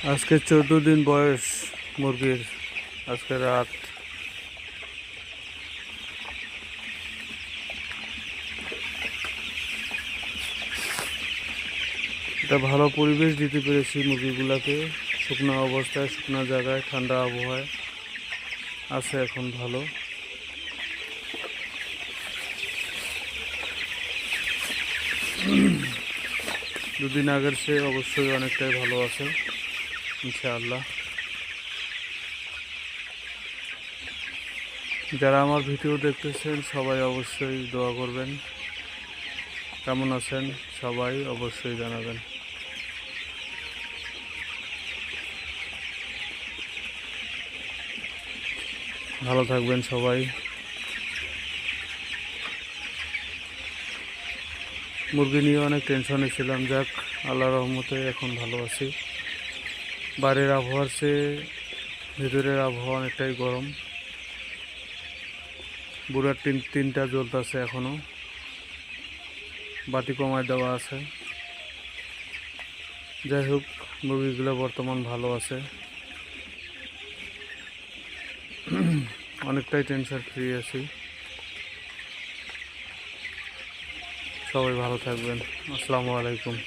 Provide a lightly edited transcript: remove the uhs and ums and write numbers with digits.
আজকে 14 দিন বয়স মুরগির। আজকে রাত। এটা ভালো পরিবেশ দিতে পেরেছি মুরগিগুলাকে। শুকনো অবস্থায়, শুকনো জায়গায়, ঠান্ডা আবহাওয়ায় আছে এখন ভালো। দুদিন আগের চেয়ে অবশ্যই অনেকটাই ভালো আছে ইনশাআল্লাহ। যারা আমার ভিডিও দেখতেছেন সবাই অবশ্যই দোয়া করবেন। কেমন আছেন সবাই অবশ্যই জানাবেন। ভালো থাকবেন সবাই। মুরগি নিয়ে অনেক টেনশনে ছিলাম, যাক আল্লাহর রহমতে এখন ভালো আছি। বাইরের আবহাওয়ার চেয়ে ভিতরের আবহাওয়া অনেকটাই গরম। বুড়ার তিনটা জ্বলতেছে এখনো, বাতি কমায় দেওয়া আছে। যাই হোক, মুরগিগুলো বর্তমান ভালো আছে। অনেকটাই টেনশন ফ্রি আছি। সবাই ভালো থাকবেন। আসসালামু আলাইকুম।